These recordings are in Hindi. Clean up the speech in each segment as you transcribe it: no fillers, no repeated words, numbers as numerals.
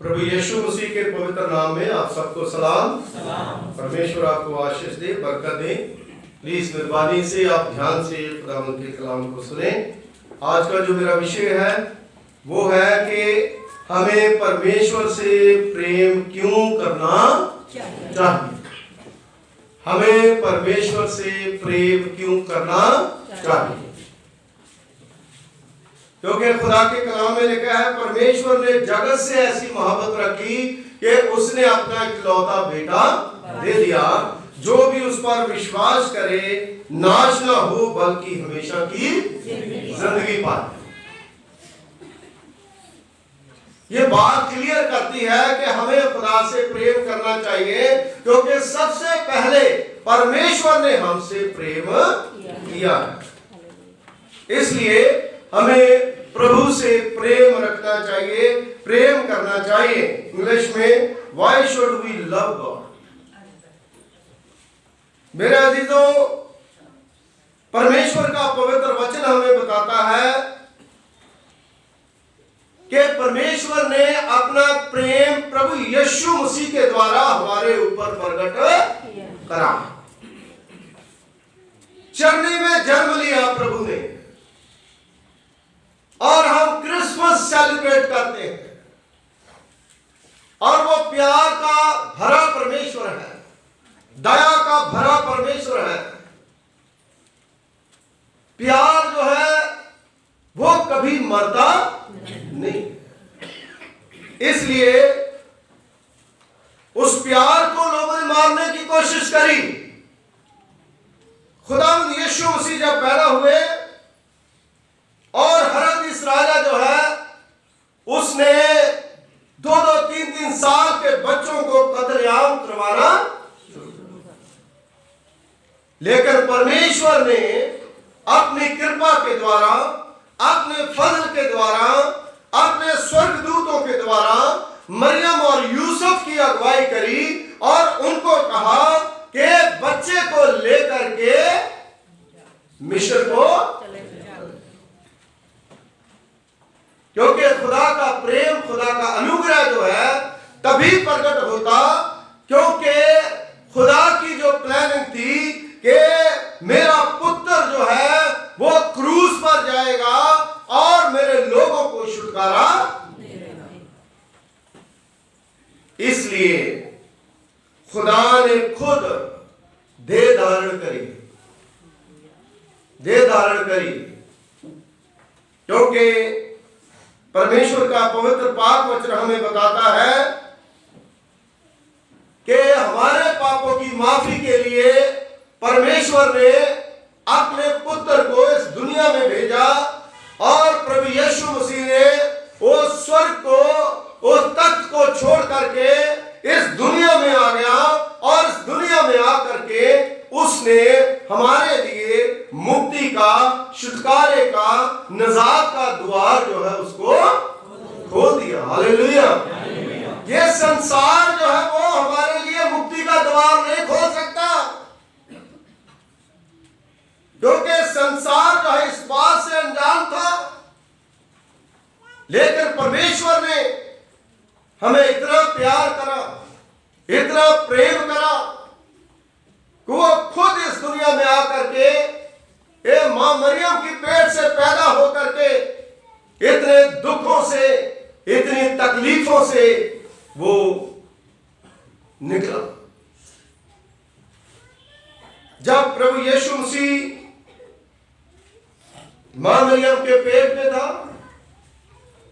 प्रभु यीशु मसीह के पवित्र नाम में आप सबको सलाम। परमेश्वर आपको आशीष दे, बरकत दे। प्लीज मेहरबानी से आप ध्यान से खुदावंद के कलाम को सुने। आज का जो मेरा विषय है वो है कि हमें परमेश्वर से प्रेम क्यों करना चाहिए। हमें परमेश्वर से प्रेम क्यों करना चाहिए, क्योंकि खुदा के कलाम में लिखा है परमेश्वर ने जगत से ऐसी मोहब्बत रखी कि उसने अपना इकलौता बेटा दे दिया, जो भी उस पर विश्वास करे नाश ना हो बल्कि हमेशा की जिंदगी पाए। ये बात क्लियर करती है कि हमें खुदा से प्रेम करना चाहिए, क्योंकि सबसे पहले परमेश्वर ने हमसे प्रेम किया है। इसलिए हमें प्रभु से प्रेम रखना चाहिए, प्रेम करना चाहिए। इंग्लिश में why should we love God. मेरे अजीजों, परमेश्वर का पवित्र वचन हमें बताता है कि परमेश्वर ने अपना प्रेम प्रभु यीशु मसीह के द्वारा हमारे ऊपर प्रकट करा। चरनी में जन्म लिया प्रभु ने, और हम क्रिसमस सेलिब्रेट करते हैं। और वो प्यार का भरा परमेश्वर है, दया का भरा परमेश्वर है। प्यार जो है वो कभी मरता नहीं। इसलिए उस प्यार को लोगों ने मारने की कोशिश करी। खुदावंद यीशु मसीह जब पैदा हुए और हेरोदेस राजा जो है उसने 2-3 साल के बच्चों को कत्लेआम करवाना, लेकिन परमेश्वर ने अपनी कृपा के द्वारा, अपने फजल के द्वारा, अपने स्वर्गदूतों के द्वारा मरियम और यूसुफ की अगुवाई करी और उनको कहा कि बच्चे को लेकर के मिस्र को, क्योंकि खुदा का प्रेम, खुदा का अनुग्रह जो है तभी प्रकट होता, क्योंकि खुदा की जो प्लानिंग थी कि मेरा पुत्र जो है वो क्रूस पर जाएगा और मेरे लोगों को छुटकारा देगा। इसलिए खुदा ने खुद देह धारण करी, क्योंकि परमेश्वर का पवित्र पाक वचन हमें बताता है कि हमारे पापों की माफी के लिए परमेश्वर ने अपने पुत्र को इस दुनिया में भेजा, और प्रभु यीशु मसीह ने उस स्वर्ग को, उस तख्त को छोड़ करके इस दुनिया में आ गया, और इस दुनिया में आकर के उसने हमारे लिए मुक्ति का, छुटकारे का, निजात का द्वार जो है उसको खोल दिया। हालेलुया। ये संसार जो है वो हमारे लिए मुक्ति का द्वार नहीं खोल सकता, क्योंकि संसार जो है इस बात से अनजान था। लेकिन परमेश्वर ने हमें इतना प्यार करा, इतना प्रेम करा कि वो खुद इस दुनिया में आकर के मां मरियम की पेट से पैदा होकर के इतने दुखों से, इतनी तकलीफों से वो निकला। जब प्रभु यीशु मसीह मां मरियम के पेट में था,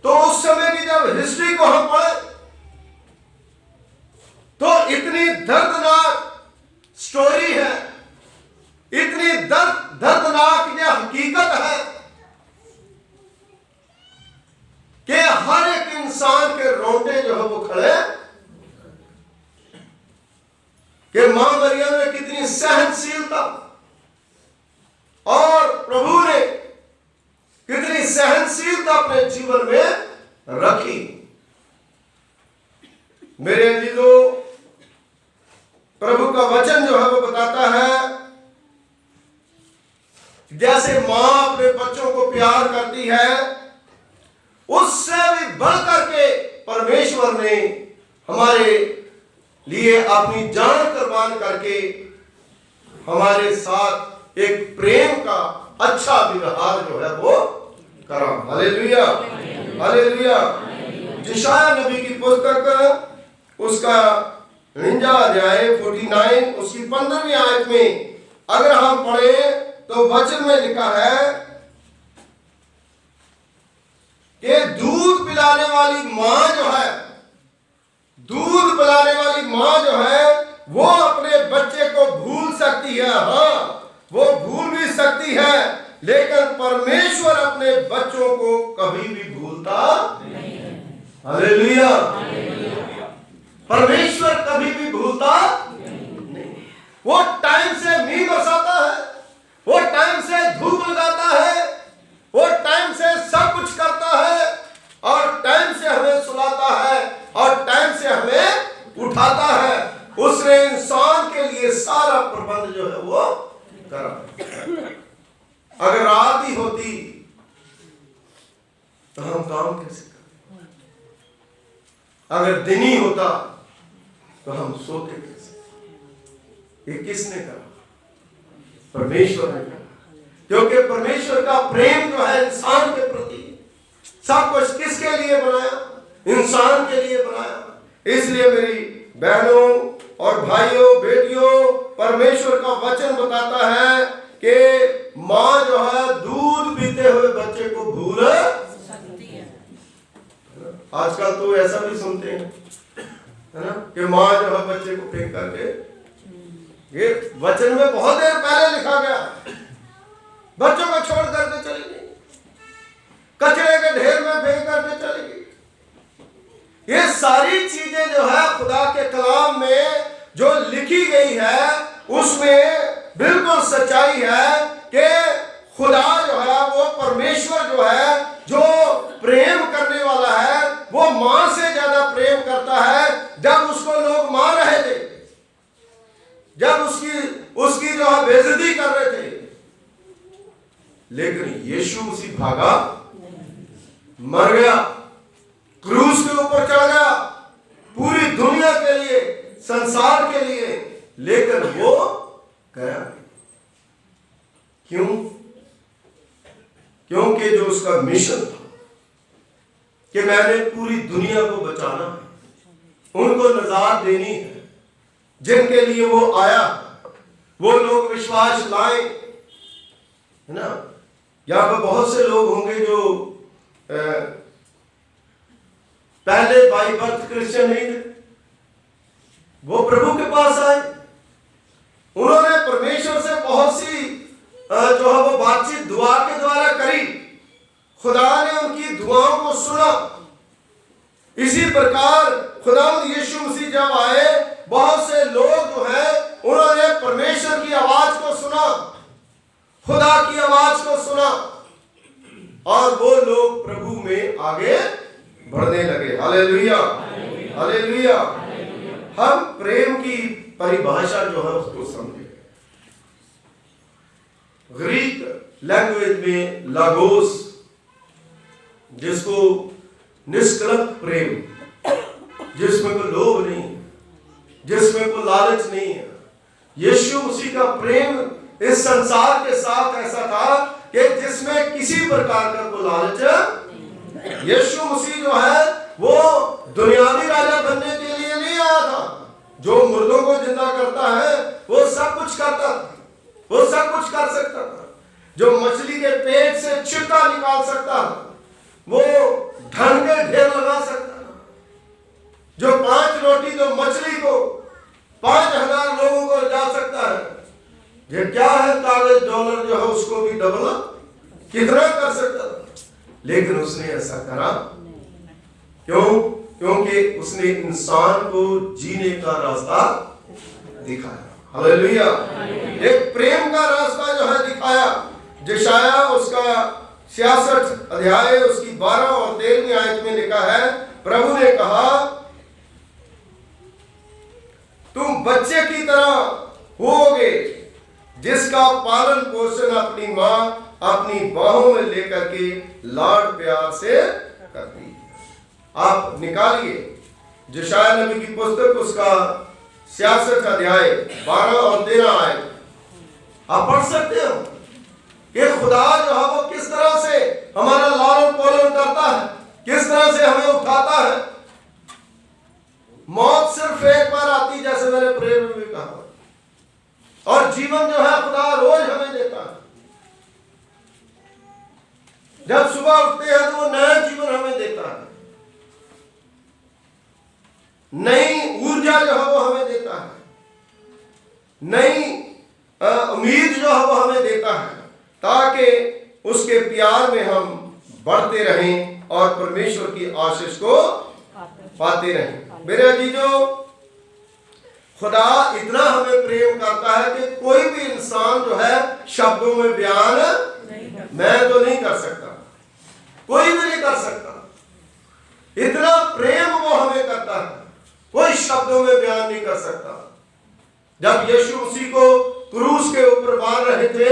तो उस समय की जब हिस्ट्री को हम पढ़े तो इतनी दर्दनाक स्टोरी है, इतनी दर्दनाक यह हकीकत है कि हर एक इंसान के रोंगटे जो है वो खड़े, कि मां मरियम ने कितनी सहनशीलता और प्रभु ने कितनी सहनशीलता अपने जीवन में रखी। मेरे अजीजों, प्रभु का वचन जो है वो बताता है जैसे मां अपने बच्चों को प्यार करती है, उससे भी बढ़कर के परमेश्वर परमेश्वर ने हमारे लिए अपनी जान कुर्बान करके हमारे साथ एक प्रेम का अच्छा व्यवहार जो है वो करा। Hallelujah, hallelujah. यशायाह नबी की पुस्तक उसका 49 अध्याय 49 उसकी 15वीं आयत में अगर हम पढ़े तो वचन में लिखा है कि दूध पिलाने वाली मां जो है, दूध पिलाने वाली मां जो है वो अपने बच्चे को भूल सकती है, हाँ वो भूल भी सकती है, लेकिन परमेश्वर अपने बच्चों को कभी भी भूलता नहीं है। हालेलुया। परमेश्वर कभी भी भूलता नहीं। वो टाइम से मींह बरसाता है, वो टाइम से धूप लगाता है, वो टाइम से सब कुछ करता है और टाइम से हमें सुलाता है और टाइम से हमें उठाता है। उसने इंसान के लिए सारा प्रबंध जो है वो करा। अगर रात ही होती तो हम काम कैसे करते? अगर दिन ही होता तो हम सोते कैसे? ये किसने करा? परमेश्वर ने करा। क्योंकि परमेश्वर का प्रेम जो है इंसान के प्रति, सब कुछ किसके लिए बनाया? इंसान के लिए बनाया। इसलिए मेरी बहनों और भाइयों बेटियों, परमेश्वर का वचन बताता है कि मां जो है दूध पीते हुए बच्चे को भूल सकती है। आजकल तो ऐसा भी सुनते हैं, है ना, कि मां जो है बच्चे को फेंक करके, ये वचन में बहुत देर पहले लिखा गया, बच्चों को छोड़ करके चली गई, कचरे के ढेर में फेंक करके चली गई। ये सारी चीजें जो है खुदा के कलाम में जो लिखी गई है उसमें बिल्कुल सच्चाई है कि खुदा जो है वो परमेश्वर जो है, जो प्रेम करने वाला है, वो मां से ज्यादा प्रेम करता है। जब उसको लोग मार रहे थे, जब उसकी जो है बेइज्जती कर रहे थे, लेकिन यीशु मसीह भागा, मर गया, क्रूस के ऊपर चढ़ गया पूरी दुनिया के लिए, संसार के लिए, लेकिन वो गया। क्यों? क्योंकि जो उसका मिशन था कि मैंने पूरी दुनिया को बचाना है, उनको निजात देनी है, जिनके लिए वो आया, वो लोग विश्वास लाए, है ना। यहां पर बहुत से लोग होंगे जो पहले बाई बर्थ क्रिश्चियन नहीं थे, वो प्रभु के पास आए, उन्होंने परमेश्वर से बहुत सी जो है वो बातचीत दुआ के द्वारा करी, खुदा ने उनकी दुआओं को सुना। इसी प्रकार खुदावंद यीशु मसीह जब आए, बहुत से लोग जो है उन्होंने परमेश्वर की आवाज को सुना, खुदा की आवाज को सुना, और वो लोग प्रभु में आगे बढ़ने लगे। Hallelujah, hallelujah. हम प्रेम की परिभाषा जो है उसको समझे। ग्रीक लैंग्वेज में लागोस, जिसको निष्कलंक प्रेम, जिसमें कोई लोभ नहीं, जिसमें कोई लालच नहीं है। यीशु मसीह का प्रेम इस संसार के साथ ऐसा था कि जिसमें किसी प्रकार का कोई लालच, यीशु मसीह जो है वो दुनियावी राजा बनने के लिए नहीं आया था। जो मुर्दों को जिंदा करता है वो सब कुछ करता था, वो सब कुछ कर सकता था। जो मछली के पेट से छिलका निकाल सकता था, वो धन के ढेर लगा सकता था। जो 5 रोटी तो मछली को 5000 लोगों को जा सकता है, ये क्या है, कागज डॉलर जो है उसको भी डबल कितना कर सकता था। लेकिन उसने ऐसा करा क्यों? क्योंकि उसने इंसान को जीने का रास्ता दिखाया। हालेलुया। एक प्रेम का रास्ता जो है दिखाया। यशायाह उसका 66 अध्याय उसकी 12 और 13वीं आयत में लिखा है, प्रभु ने कहा, तुम बच्चे की तरह होगे जिसका पालन पोषण अपनी मां अपनी बाहों में लेकर के लाड प्यार से करती है। आप निकालिए यशायाह नबी की पुस्तक उसका 66 अध्याय 12 और 13 आयत आप पढ़ सकते हो कि खुदा जो है वो किस तरह से हमारा लालन पालन करता है, किस तरह से हमें उठाता है। मौत सिर्फ एक बार आती, जैसे मैंने प्रेयर में भी कहा, और जीवन जो है खुदा रोज हमें देता है। जब सुबह उठते हैं तो वो नया जीवन हमें देता है, नई ऊर्जा जो है वो हमें देता है, नई उम्मीद जो है वो हमें देता है, ताकि उसके प्यार में हम बढ़ते रहें और परमेश्वर की आशीष को पाते रहें। मेरे अजीजों, खुदा इतना हमें प्रेम करता है कि कोई भी इंसान जो है शब्दों में बयान मैं तो नहीं कर सकता, कोई भी नहीं कर सकता। इतना प्रेम वो हमें करता है, कोई शब्दों में बयान नहीं कर सकता। जब यीशु मसीह को क्रूस के ऊपर मार रहे थे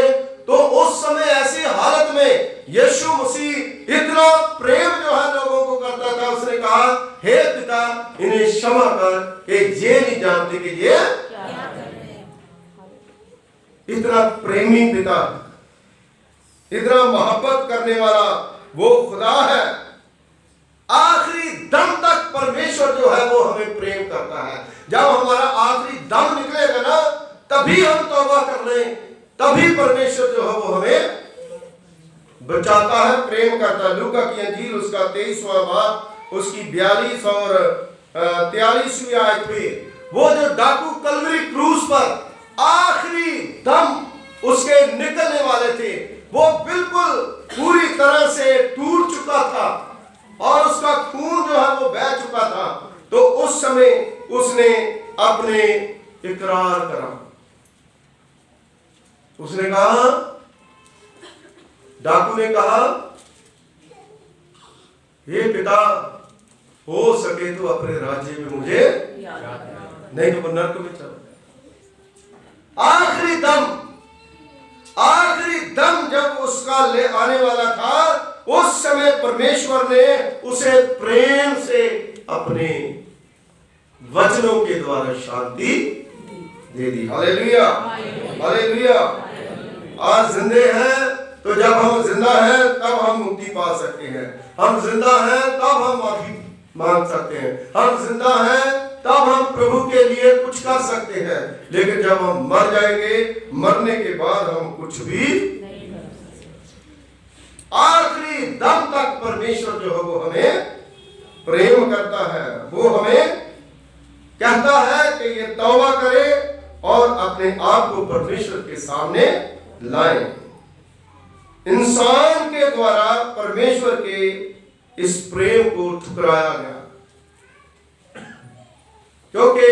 तो उस समय ऐसी हालत में यीशु मसीह इतना प्रेम जो है लोगों को करता था। उसने कहा, हे पिता इन्हें क्षमा कर कि ये नहीं जानते कि ये क्या कर रहे हैं। इतना प्रेमी पिता, इतना मोहब्बत करने वाला वो खुदा है। आखिरी दम तक परमेश्वर जो है वो हमें प्रेम करता है। जब हमारा आखिरी दम निकलेगा ना, तभी हम तौबा कर लें, तभी परमेश्वर जो है वो हमें बचाता है, प्रेम करता है। लूका की अंजील उसका 23वां बाब उसकी 42 और 43वीं आयत में वो जो डाकू कलवरी क्रूस पर आखिरी दम उसके निकलने वाले थे, वो बिल्कुल पूरी तरह से टूट चुका था और उसका खून जो है वो बह चुका था। तो उस समय उसने अपने इकरार करा। उसने कहा, डाकू ने कहा, हे पिता हो सके तो अपने राज्य में मुझे नहीं तो नरक में चलो। आखिरी दम जब उसका ले आने वाला था, उस समय परमेश्वर ने उसे प्रेम से अपने वचनों के द्वारा शांति दे दी। Hallelujah, hallelujah. आज जिंदे हैं तो जब हम जिंदा हैं तब हम मुक्ति पा सकते हैं। हम जिंदा हैं तब हम माफी मांग सकते हैं। हम जिंदा हैं तब हम प्रभु के लिए कुछ कर सकते हैं। लेकिन जब हम मर जाएंगे, मरने के बाद हम कुछ भी नहीं कर सकते। आखिरी दम तक परमेश्वर जो है वो हमें प्रेम करता है। वो हमें कहता है कि ये तौबा करे और अपने आप को परमेश्वर के सामने लाए। इंसान के द्वारा परमेश्वर के इस प्रेम को ठुकराया गया, क्योंकि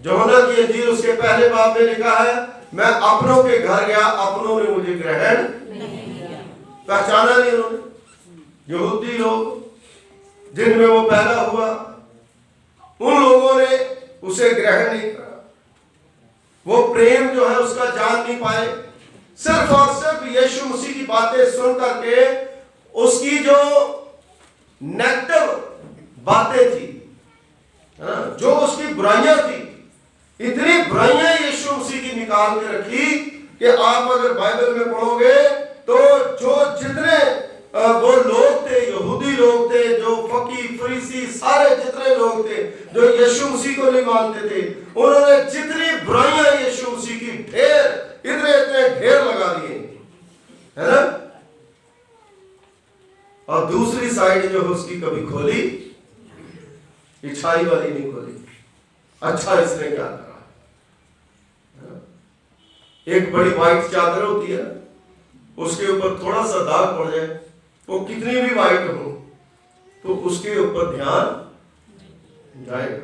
यूहन्ना की अंजील उसके पहले बाब में लिखा है, मैं अपनों के घर गया, अपनों ने मुझे ग्रहण नहीं किया। पहचाना नहीं उन्होंने। यहूदी लोग जिनमें वो पैदा हुआ, उन लोगों ने उसे ग्रहण नहीं करा। वो प्रेम जो है उसका जान नहीं पाए। सिर्फ और सिर्फ यीशु मसीह की बातें सुन करके उसकी जो नेगेटिव बातें थी, जो उसकी बुराइयां थी, इतनी बुराइयां यीशु मसीह की निकाल के रखी कि आप अगर बाइबल में पढ़ोगे तो जो जितने वो लोग थे, यहूदी लोग थे, जो फकीर फरीसी सारे जितने लोग थे जो यीशु मसीह को नहीं मानते थे, उन्होंने जितनी बुराइयां यीशु मसीह की ढेर इतने इतने ढेर लगा दिए, है ना। और दूसरी साइड जो है उसकी कभी खोली, इच्छाई वाली नहीं खोली। अच्छा इसने क्या करा। एक बड़ी व्हाइट चादर होती है, उसके ऊपर थोड़ा सा दाग पड़ जाए, वो कितनी भी व्हाइट हो तो उसके ऊपर ध्यान जाएगा।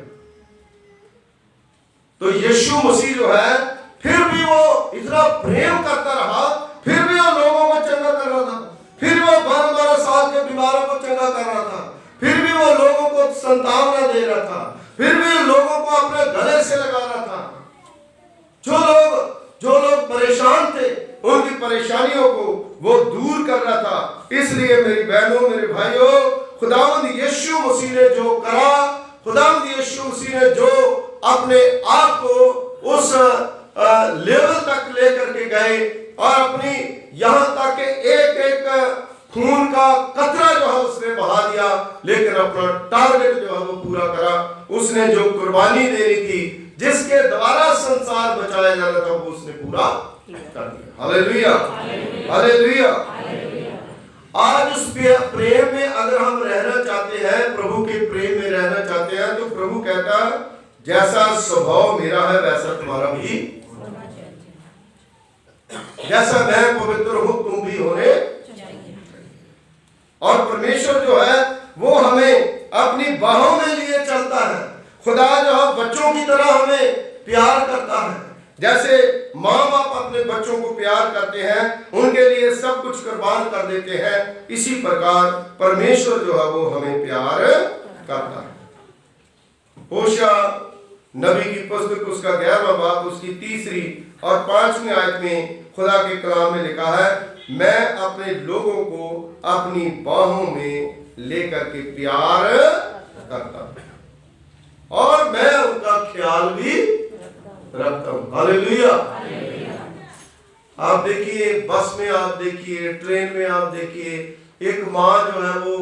तो यीशु मसीह जो है फिर भी वो इतना प्रेम करता रहा, फिर भी वो लोगों को चंगा कर रहा था, फिर वो 12-12 साल के बीमारों को चंगा कर रहा था, फिर भी वो लोगों को संतावना दे रहा था, फिर भी लोगों को अपने गले से लगा रहा था। जो लोग परेशान थे उनकी परेशानियों को वो दूर कर रहा था। इसलिए मेरी बहनों, मेरे भाइयों, खुदावंद यीशु मसीह ने जो करा, खुदावंद यीशु यीशु मसीह ने जो अपने आप को उस लेवल तक लेकर के गए और अपनी यहां तक के एक एक खून का कतरा जो है उसने बहा दिया, लेकिन अपना टारगेट जो है वो पूरा करा। उसने जो कुर्बानी देनी थी, जिसके द्वारा संसार बचाया जाना था, वो उसने पूरा कर दिया। Hallelujah, hallelujah. आज उस प्रेम में अगर हम रहना चाहते हैं, प्रभु के प्रेम में रहना चाहते हैं, तो प्रभु कहता है जैसा स्वभाव मेरा है वैसा तुम्हारा भी, जैसा मैं पवित्र हूं तुम भी होने। और परमेश्वर जो है वो हमें अपनी बाहों में लिए चलता है। खुदा जो है बच्चों की तरह हमें प्यार करता है। जैसे माँ बाप अपने बच्चों को प्यार करते हैं, उनके लिए सब कुछ कुर्बान कर देते हैं, इसी प्रकार परमेश्वर जो है वो हमें प्यार करता है। होशिया नबी की पुस्तक उसका 11वां बाब उसकी 3री और 5वीं आयत में खुदा के कलाम में लिखा है, मैं अपने लोगों को अपनी बाहों में लेकर के प्यार करता हूं और मैं उनका ख्याल भी रखता हूं। हालेलुया। आप देखिए, बस में आप देखिए, ट्रेन में आप देखिए, एक माँ जो है वो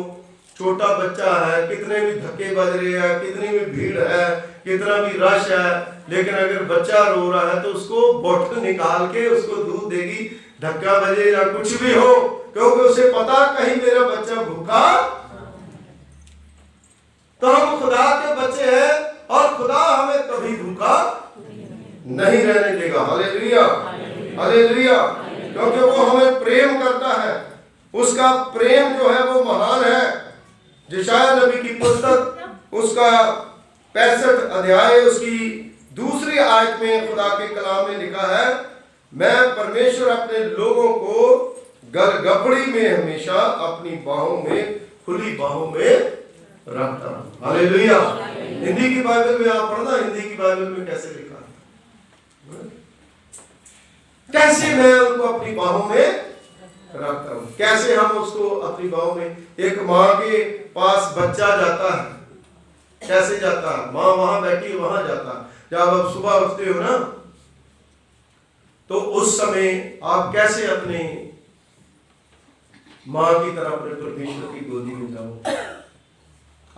छोटा बच्चा है, कितने भी धक्के बज रहे हैं, कितनी भी भीड़ है, कितना भी रश है, लेकिन अगर बच्चा रो रहा है तो उसको बोतल निकाल के उसको दूध देगी, धक्का बजे या कुछ भी हो, क्योंकि उसे पता कहीं मेरा बच्चा भूखा। तो हम खुदा के बच्चे हैं और खुदा हमें कभी भूखा नहीं रहने देगा। Hallelujah, hallelujah. क्योंकि वो हमें प्रेम करता है, उसका प्रेम जो है वो महान है। यशायाह नबी की पुस्तक उसका 65 अध्याय उसकी 2री आयत में खुदा के कलाम में लिखा है, मैं परमेश्वर अपने लोगों को गलगपड़ी में हमेशा अपनी बाहों में, खुली बाहों में रखता हूं। हालेलुया। हिंदी की बाइबल में आप पढ़ना, हिंदी की बाइबल में कैसे लिखा है, कैसे मैं उनको अपनी बाहों में रखता हूं, कैसे हम उसको अपनी बाहों में। एक माँ के पास बच्चा जाता है, कैसे जाता है, माँ वहां बैठी वहां जाता है। जब आप सुबह उठते हो ना, तो उस समय आप कैसे अपने माँ की तरह अपने परमेश्वर की गोदी में जाओ।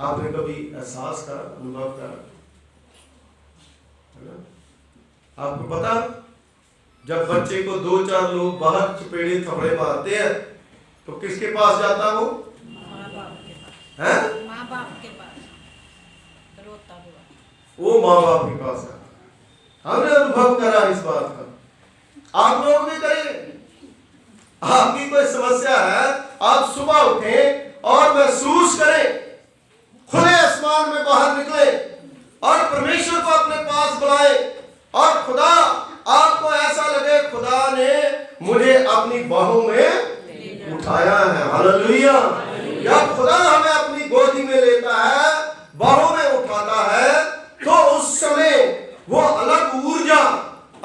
आपने कभी एहसास करा, अनुभव करा, है ना? आपको पता, जब बच्चे को 2-4 लोग बाहर चपेड़े थपड़े मारते हैं तो किसके पास जाता वो? है माँ बाप के पास रोता हुआ, वो माँ बाप के पास जाता। हमने अनुभव करा इस बात का, आप लोग भी करें। आपकी कोई समस्या है, आप सुबह उठें और महसूस करें, खुले आसमान में बाहर निकले और परमेश्वर को अपने पास बुलाए और खुदा आपको ऐसा लगे खुदा ने मुझे अपनी बाहों में उठाया है। हालेलुया। जब खुदा हमें अपनी गोदी में लेता है, बाहों में उठाता है, तो उस समय वो अलग ऊर्जा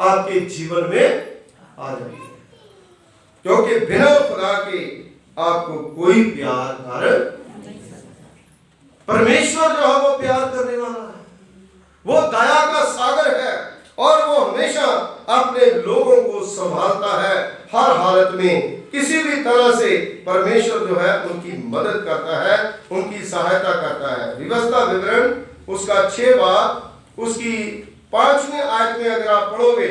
आपके जीवन में आ जाती है, क्योंकि बिना खुदा के आपको कोई प्यार कर। परमेश्वर जो है वो प्यार करने वाला है, वो दया का सागर है और वो हमेशा अपने लोगों को संभालता है। हर हालत में किसी भी तरह से परमेश्वर जो है उनकी मदद करता है, उनकी सहायता करता है। व्यवस्था विवरण उसका 6 बाब उसकी 5वीं आयत में अगर आप पढ़ोगे,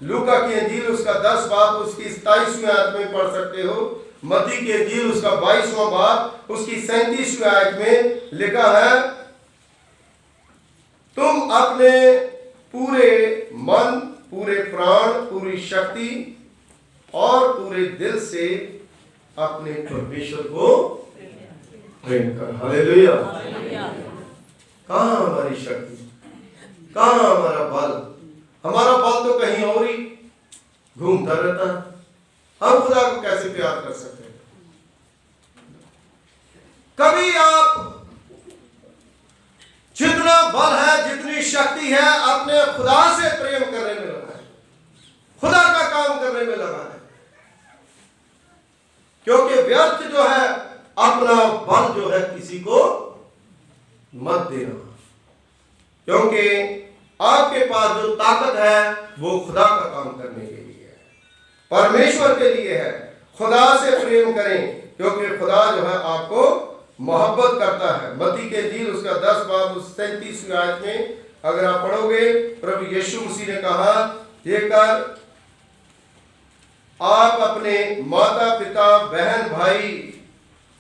लूका की इंजील उसका 10 बाब उसकी 27वीं आयत में पढ़ सकते हो। मत्ती की इंजील उसका 22वां बाब उसकी 37वीं आयत में लिखा है, तुम अपने पूरे मन, पूरे प्राण, पूरी शक्ति और पूरे दिल से अपने परमेश्वर को प्रेम कर। हालेलुया। कहाँ हमारी शक्ति, कहाँ हमारा बल? हमारा बल तो कहीं और ही घूमता रहता है। हम खुदा को कैसे प्यार कर सकते हैं? कभी आप जितना बल है, जितनी शक्ति है, अपने खुदा से प्रेम करने में लगा है, खुदा का काम करने में लगा है, क्योंकि व्यर्थ जो है अपना बल जो है किसी को मत देना। क्योंकि आपके पास जो ताकत है वो खुदा का काम करने के लिए है, परमेश्वर के लिए है। खुदा से प्रेम करें क्योंकि खुदा जो है आपको मोहब्बत करता है। मत्ती के इंजील उसका 10 बाब 37 आयत में अगर आप पढ़ोगे, प्रभु यीशु मसीह ने कहा, जेकर आप अपने माता पिता बहन भाई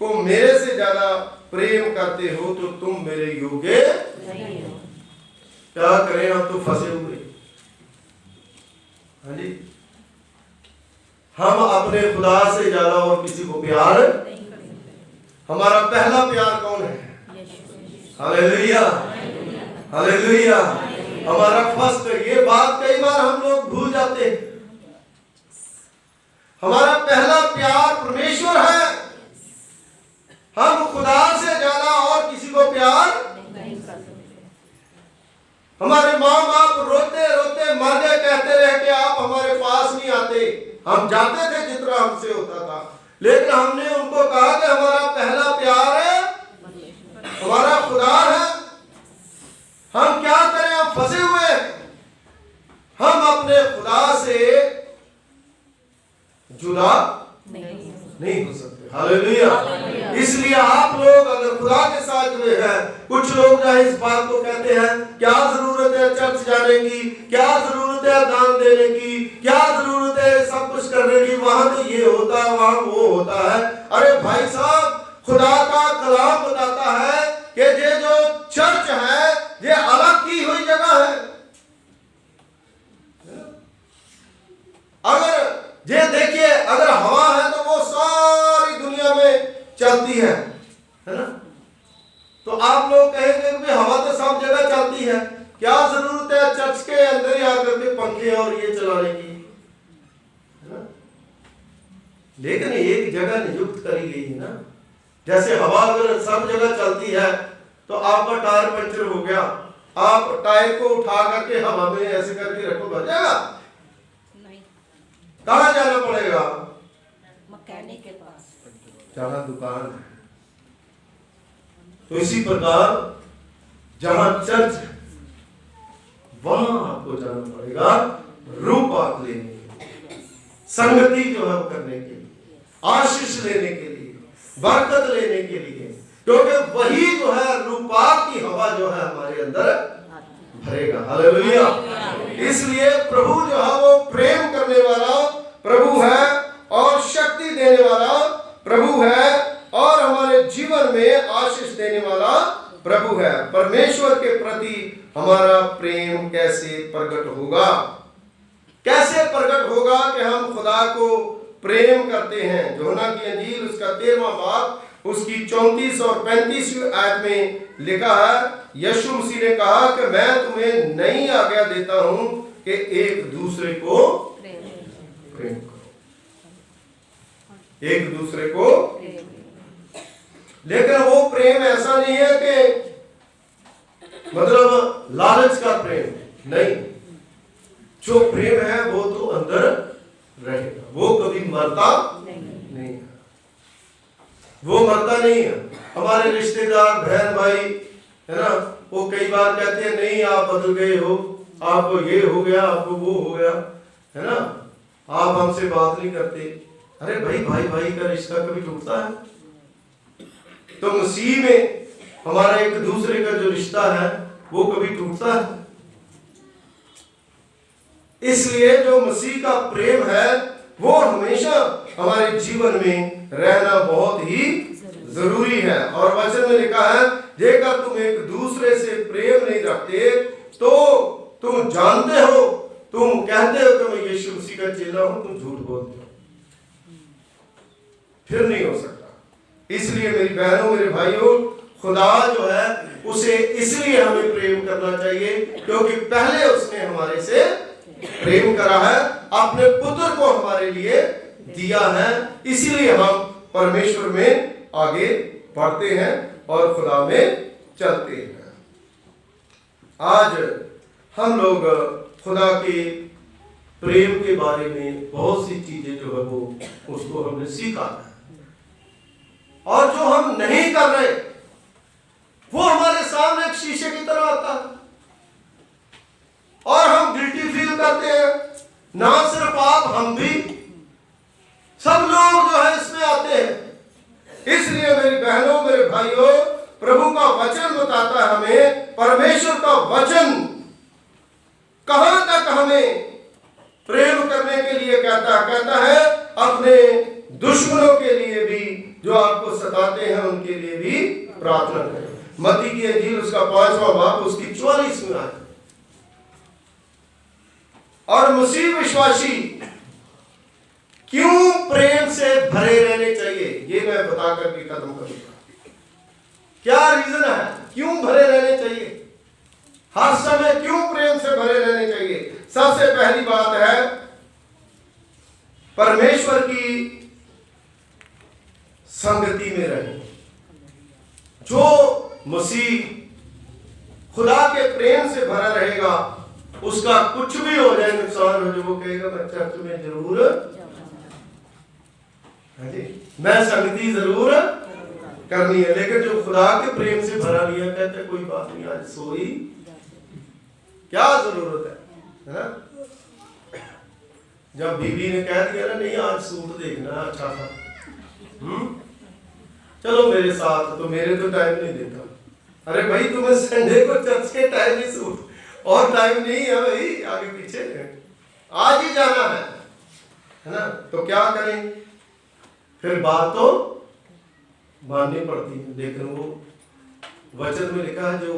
को मेरे से ज्यादा प्रेम करते हो तो तुम मेरे योग्य नहीं हो। क्या करें, हम तो फंसे हुए। हाँ जी, हम अपने खुदा से ज्यादा और किसी को प्यार, नहीं कर सकते। हमारा पहला प्यार कौन है? यीशु। Hallelujah, hallelujah. हमारा फर्स्ट, ये बात कई बार हम लोग भूल जाते हैं। हमारा पहला प्यार परमेश्वर है। हम खुदा से ज्यादा और किसी को प्यार नहीं कर सकते। हमारे माँ बाप रोते रोते मर गए, कहते रहे कि आप हमारे पास नहीं आते। हम जाते थे जितना हमसे होता था, लेकिन हमने उनको कहा कि हमारा पहला प्यार है, हमारा खुदा है। हम क्या करें, हम फंसे हुए हैं। हम अपने खुदा से जुदा नहीं हो सकते। हालेलुया। इसलिए आप लोग अगर खुदा के साथ जुड़े हैं, कुछ लोग जो है इस बात को कहते हैं, क्या जरूरत है चर्च जाने की, क्या जरूरत है दान देने की, क्या जरूरत है सब कुछ करने की, वहां तो ये होता है, वहां वो होता है। अरे भाई साहब, खुदा का कलाम बताता है कि ये जो चर्च है ये अलग की हुई जगह है। अगर ये देखिए, अगर हवा है तो वो सारी दुनिया में चलती है ना? तो आप लोग कहेंगे कि हवा तो सब जगह चलती है, क्या जरूरत है चर्च के अंदर ही आकर के पंखे और ये चलाने की, है ना? लेकिन एक जगह नियुक्त करी गई है ना। जैसे हवा अगर सब जगह चलती है तो आपका टायर पंचर हो गया, आप टायर को उठा करके हवा में ऐसे करके रखो, भर जाएगा? नहीं। कहाँ जाना पड़ेगा? मैकेनिक के पास। जहाँ दुकान है। तो इसी प्रकार जहां चर्च है वहां आपको जाना पड़ेगा रूपात लेने के लिए, संगति जो है वो करने के लिए, आशीष लेने के लिए, बरकत लेने के लिए, क्योंकि वही जो है रूपात की हवा जो है हमारे अंदर भरेगा। हालेलुया। इसलिए प्रभु जो है वो प्रेम करने वाला प्रभु है और शक्ति देने वाला प्रभु है और हमारे जीवन में आशीष देने वाला प्रभु है। परमेश्वर के प्रति हमारा प्रेम कैसे प्रकट होगा? कैसे प्रकट होगा कि हम खुदा को प्रेम करते हैं? यूहन्ना की इंजील उसका 13वां बाब उसकी 34 और 35 आयत में लिखा है, यीशु मसीह ने कहा कि मैं तुम्हें नई आज्ञा देता हूं कि एक दूसरे को प्रेम करो, एक दूसरे को। लेकिन वो प्रेम ऐसा नहीं है कि मतलब लालच का प्रेम नहीं। जो प्रेम है वो तो अंदर रहेगा, वो कभी मरता नहीं है, वो मरता नहीं है। हमारे रिश्तेदार बहन भाई है ना, वो कई बार कहते हैं नहीं आप बदल गए हो, आपको ये हो गया, आपको वो हो गया, है ना, आप हमसे बात नहीं करते। अरे भाई, भाई भाई का रिश्ता कभी टूटता है? तो मसीह में हमारा एक दूसरे का जो रिश्ता है वो कभी टूटता है? इसलिए जो मसीह का प्रेम है वो हमेशा हमारे जीवन में रहना बहुत ही जरूरी है। और वचन में लिखा है, जेकर तुम एक दूसरे से प्रेम नहीं रखते तो तुम जानते हो, तुम कहते हो कि मैं यीशु मसीह का चेला हूं, तुम झूठ बोलते हो, फिर नहीं हो सकता। इसलिए मेरी बहनों मेरे भाइयों, खुदा जो है उसे इसलिए हमें प्रेम करना चाहिए क्योंकि पहले उसने हमारे से प्रेम करा है, अपने पुत्र को हमारे लिए दिया है। इसीलिए हम परमेश्वर में आगे बढ़ते हैं और खुदा में चलते हैं। आज हम लोग खुदा के प्रेम के बारे में बहुत सी चीजें जो है वो उसको हमने सीखा है, और जो हम नहीं कर रहे वो हमारे सामने एक शीशे की तरह आता है। ना सिर्फ आप, हम भी, सब लोग जो है इसमें आते हैं। इसलिए मेरी बहनों, मेरे भाइयों, प्रभु का वचन बताता है हमें, परमेश्वर का वचन कहां तक हमें प्रेम करने के लिए कहता है अपने दुश्मनों के लिए भी, जो आपको सताते हैं उनके लिए भी प्रार्थना करें। मत्ती की इंजील उसका 5वां बाब उसकी 44वीं आयत। और मसीह विश्वासी क्यों प्रेम से भरे रहने चाहिए, ये मैं बता करके खत्म करूंगा। क्या रीजन है, क्यों भरे रहने चाहिए, हर समय क्यों प्रेम से भरे रहने चाहिए। सबसे पहली बात है परमेश्वर की संगति में रहें। जो मसीह खुदा के प्रेम से भरा रहेगा, उसका कुछ भी हो जाए, नुकसान हो जाए, वो कहेगा मैं चर्च में जरूर, मैं संगति जरूर करनी है। लेकिन जो खुदा के प्रेम से भरा लिया, कहते कोई बात नहीं, आज सोई क्या जरूरत है ना। जब बीबी ने कह दिया ना, नहीं आज सूट देखना अच्छा था, चलो मेरे साथ, तो मेरे तो टाइम नहीं देता। अरे भाई तुम्हें संडे को चर्च के टाइम ही सूट, और टाइम नहीं है भाई, आगे पीछे आज ही जाना है ना। तो क्या करें, फिर बात तो माननी पड़ती है। लेकिन वो वचन में लिखा है, जो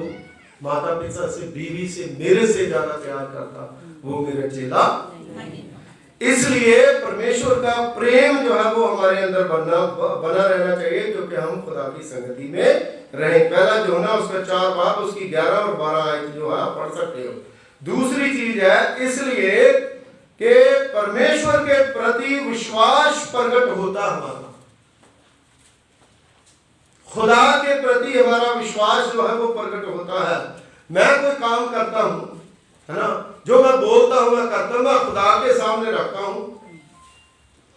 माता पिता से, बीवी से, मेरे से ज्यादा प्यार करता वो मेरा चेला। इसलिए परमेश्वर का प्रेम जो है वो हमारे अंदर बना रहना चाहिए, क्योंकि हम खुदा की संगति में रहें। पहला जो ना उसका 4 बाब उसकी 11 और 12 आयत जो है पढ़ सकते हो। दूसरी चीज है, इसलिए कि परमेश्वर के प्रति विश्वास प्रकट होता हमारा, खुदा के प्रति हमारा विश्वास जो है वो प्रकट होता है। मैं कोई काम करता हूं, है ना, जो मैं बोलता हूं, मैं करता हूं, मैं खुदा के सामने रखता हूं,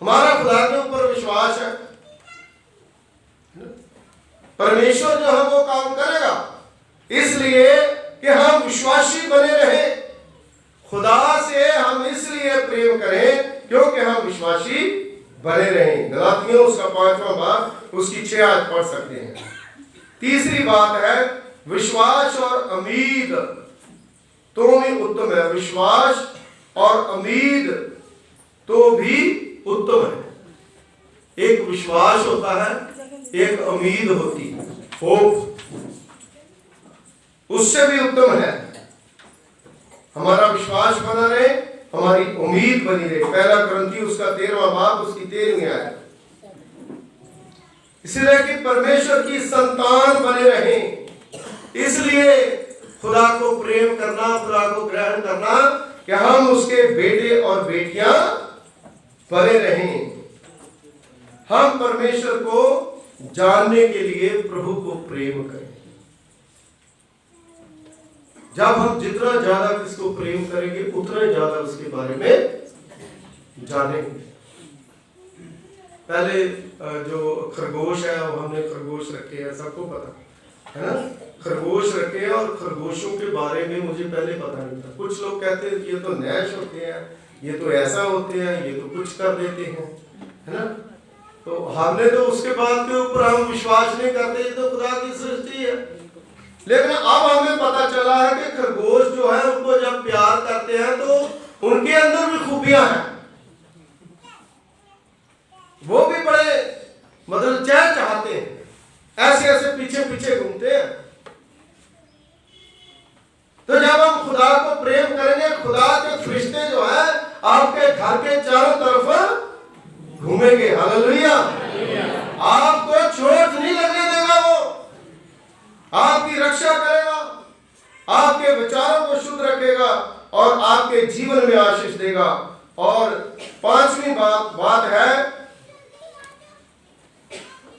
हमारा खुदा के ऊपर विश्वास है, परमेश्वर जो है वो काम करेगा। इसलिए कि हम विश्वासी बने रहे, खुदा से हम इसलिए प्रेम करें क्योंकि हम विश्वासी बने रहें। गलातियों उसका 5वां बाब उसकी 6 आयत पढ़ सकते हैं। तीसरी बात है, विश्वास और उम्मीद तो भी उत्तम है। विश्वास और उम्मीद तो भी उत्तम है। एक विश्वास होता है, एक उम्मीद होती है, होप, उससे भी उत्तम है हमारा विश्वास बना रहे, हमारी उम्मीद बनी रहे। पहला कुरिन्थी उसका 13वां बाब उसकी 13वीं आयत। इसलिए कि परमेश्वर की संतान बने रहें, इसलिए खुदा को प्रेम करना, खुदा को ग्रहण करना कि हम उसके बेटे और बेटियां बने रहें। हम परमेश्वर को जानने के लिए प्रभु को प्रेम करें। जब हम जितना ज्यादा किसको प्रेम करेंगे, उतना ज्यादा उसके बारे में जानेंगे। पहले जो खरगोश है, वो हमने खरगोश रखे हैं, सबको पता है ना, खरगोश रखे हैं, और खरगोशों के बारे में मुझे पहले पता नहीं था। कुछ लोग कहते हैं कि ये तो नैश होते हैं, ये तो ऐसा होते हैं, ये तो कुछ कर देते हैं, है ना। तो हमने तो उसके बाद के ऊपर हम विश्वास नहीं करते, ये तो खुदा की सृष्टि है। लेकिन अब हमें पता चला है कि खरगोश जो है उनको जब प्यार करते हैं तो उनके अंदर भी खूबियां हैं, वो भी बड़े मतलब चाहते हैं, ऐसे ऐसे पीछे पीछे घूमते हैं। तो जब हम खुदा को प्रेम करेंगे, खुदा के फरिश्ते जो है आपके घर के चारों तरफ घूमेंगे। हालेलुया। आपको चोट नहीं लगने देगा, वो आपकी रक्षा करेगा, आपके विचारों को शुद्ध रखेगा और आपके जीवन में आशीष देगा। और 5वीं बात है,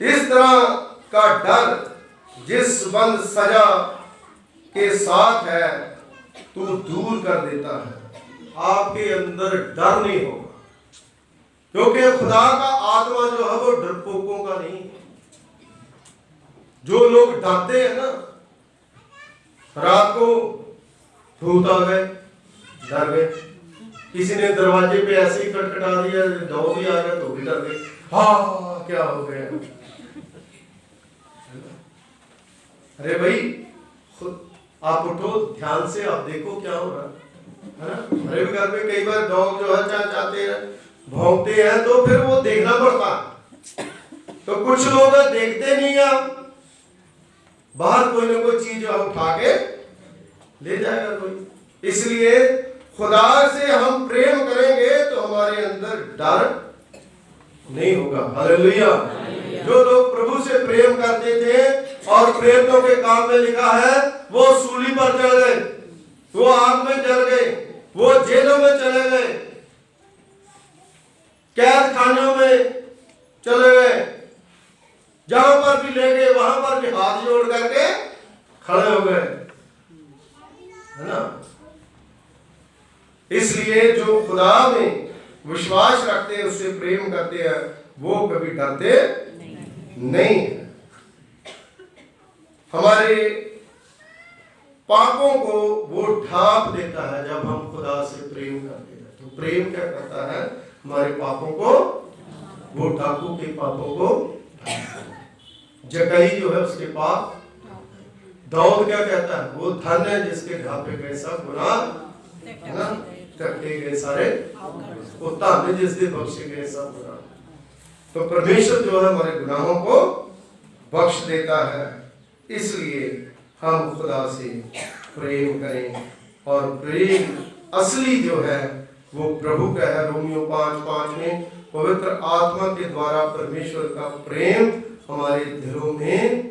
इस तरह का डर जिस बंद सजा के साथ है तू दूर कर देता है। आपके अंदर डर नहीं होगा, क्योंकि खुदा का आत्मा जो है वो डरपोकों का नहीं है। जो लोग डरते हैं ना, रात को भूत आ गए, डर गए, किसी ने दरवाजे पे ऐसे ही खटखटा दिया, दो भी आ गया तो भी डर गए, हाँ क्या हो गया। अरे भाई खुद आप उठो, ध्यान से आप देखो क्या हो रहा है ना। हमारे भी घर में कई बार डॉग जो है चाहते हैं, भौंकते हैं, तो फिर वो देखना पड़ता है। तो कुछ लोग देखते नहीं है, बाहर कोई ना कोई चीज उठा के ले जाएगा कोई। इसलिए खुदा से हम प्रेम करेंगे तो हमारे अंदर डर नहीं होगा। हालेलुया। जो लोग प्रभु से प्रेम करते थे और प्रेरितों के काम में लिखा है, वो सूली पर चढ़ गए, वो आग में जल गए, वो जेलों में चले गए, कैद खानों में चले गए, जहां पर भी ले गए वहां पर भी हाथ जोड़ करके खड़े हो गए, है ना। इसलिए जो खुदा में विश्वास रखते हैं, उससे प्रेम करते हैं, वो कभी डरते नहीं। हमारे पापों को वो ढांप देता है जब हम खुदा से प्रेम करते हैं। तो प्रेम क्या करता है, हमारे पापों को, वो डाकू के पापों को, जकई जो है उसके पाप, दाऊद क्या कहता है, वो धन है जिसके ढापे गए सब गुनाह, है ना, टके गए सारे, वो धन जिस दिन बख्शे गए सब गुनाह। तो परमेश्वर जो है हमारे गुनाहों को बख्श देता है। इसलिए हम खुदा से प्रेम करें, और प्रेम असली जो है वो प्रभु का है। रोमियो 5:5 में पवित्र आत्मा के द्वारा परमेश्वर का प्रेम हमारे दिलों में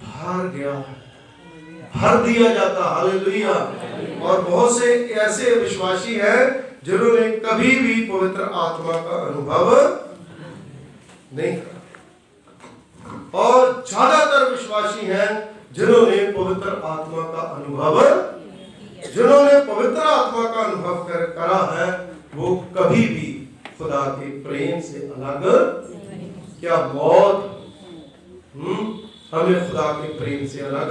भर गया है, भर दिया जाता। हालेलुया। और बहुत से ऐसे विश्वासी हैं जिन्होंने कभी भी पवित्र आत्मा का अनुभव नहीं करा, और ज्यादातर विश्वासी हैं जिन्होंने पवित्र आत्मा का अनुभव, जिन्होंने पवित्र आत्मा का अनुभव करा है, वो कभी भी खुदा के प्रेम से अलग, क्या मौत हमें खुदा के प्रेम से अलग,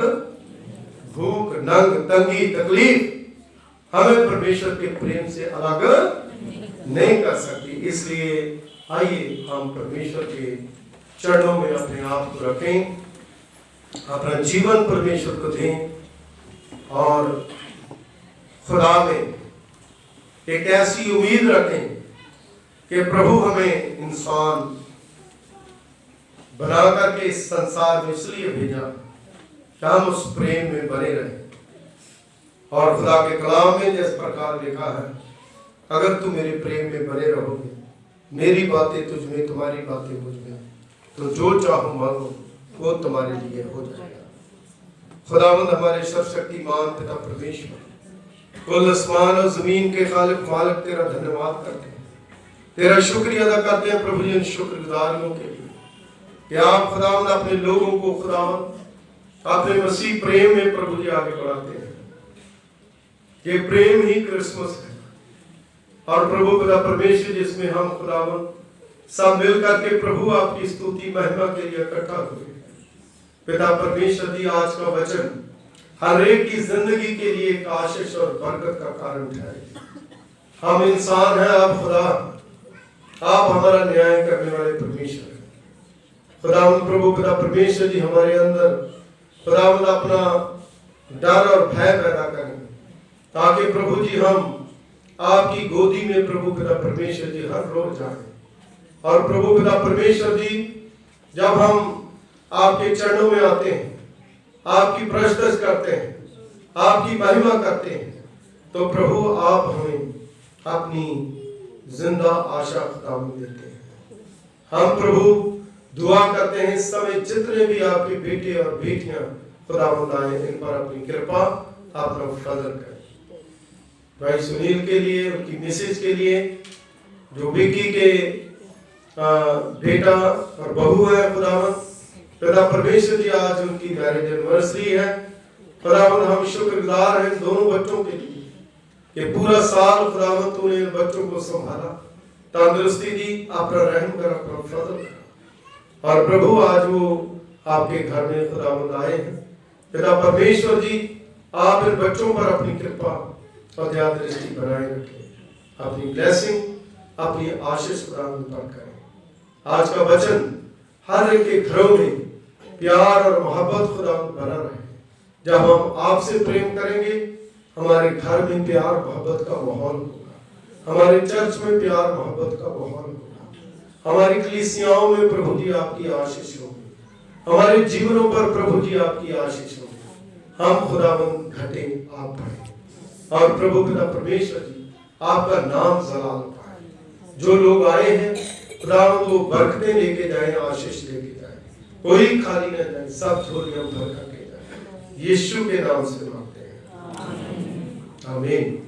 भूख, नंग, तंगी, तकलीफ हमें परमेश्वर के प्रेम से अलग नहीं कर सकती। इसलिए आइए हम परमेश्वर के चरणों में अपने आप को रखें, अपना जीवन परमेश्वर को दें, और खुदा में एक ऐसी उम्मीद रखें कि प्रभु हमें इंसान बना करके इस संसार में इसलिए भेजा कि हम उस प्रेम में बने रहें। और खुदा के कलाम में जिस प्रकार लिखा है, अगर तुम मेरे प्रेम में बने रहोगे, मेरी बातें तुझ में, तुम्हारी बातें मुझ में, तो जो चाहो मांगो वो तुम्हारे लिए हो जाएगा। खुदावंद हमारे सर्वशक्तिमान पिता परमेश्वर, कुल आसमान और जमीन के खालिक मालिक, तेरा धन्यवाद करते हैं, तेरा शुक्रिया अदा करते हैं प्रभु जी इन शुक्रगुजारियों के लिए कि आप खुदावंद अपने लोगों को खुदावंद अपने मसीह प्रेम में प्रभु जी आगे बढ़ाते हैं। ये प्रेम ही क्रिसमस है, और प्रभु पिता परमेश्वर जिसमें हम खुदावंद सब मिल करके प्रभु आपकी स्तुति महिमा के लिए इकट्ठा हुए। पिता परमेश्वर जी, आज का वचन हर एक की जिंदगी के लिए एक आशीष और बरकत का कारण ठहरे। हम इंसान हैं, आप खुदा, आप हमारा न्याय करने वाले परमेश्वर हैं। खुदावंद प्रभु पिता परमेश्वर जी हमारे अंदर खुदावंद अपना डर और भय पैदा करें, ताकि प्रभु जी हम आपकी गोदी में प्रभु पिता परमेश्वर जी हर रोज जाएं। और प्रभु पिता परमेश्वर जी, जब हम आपके चरणों में आते हैं, आपकी प्रशंसा करते हैं, आपकी महिमा करते हैं, तो प्रभु आप हमें अपनी जिंदा आशा खुदावंद देते हैं। हम प्रभु दुआ करते हैं इस समय जितने भी आपके बेटे और बेटियां खुदावंद आए, इन पर अपनी कृपा, अपना फजल करें। भाई सुनील के लिए, उनकी मिसेज के लिए, जो विक्की के बेटा और बहू है खुदावंद पिता परमेश्वर जी, आज उनकी मैरिज एनिवर्सरी है। खुदावंद हम शुक्रगुजार हैं दोनों बच्चों के लिए कि पूरा साल खुदावंद तूने इन बच्चों को संभाला, तंदुरुस्ती दी, अपना रहम कर, अपना फजल कर। और प्रभु आज वो आपके घर में खुदावंद आए हैं। पिता परमेश्वर जी, आप इन बच्चों पर अपनी कृपा और दया दृष्टि बनाए रखें। अपनी ब्लेसिंग, अपनी आशीष खुदावंद पर करें। आज का वचन हर एक के घरों में प्यार और मोहब्बत खुदावंद बना रहे। जब हम आपसे प्रेम करेंगे, हमारे घर में प्यार मोहब्बत का माहौल होगा, हमारे चर्च में प्यार मोहब्बत का माहौल होगा, हमारी कलीसियाओं में प्रभु जी आपकी आशीष होगी, हमारे जीवनों पर प्रभु जी आपकी आशीष होगी। हम खुदावंद घटे, आप बढ़े, और प्रभु पिता परमेश्वर जी आपका नाम जलाल पाए। जो लोग आए हैं खुदावंद वो बरकतें लेके जाए, आशीष लेके जाए, कोई खाली न जाए, सब झोलियां भर करके जाए। यीशु के नाम से मांगते हैं, आमीन।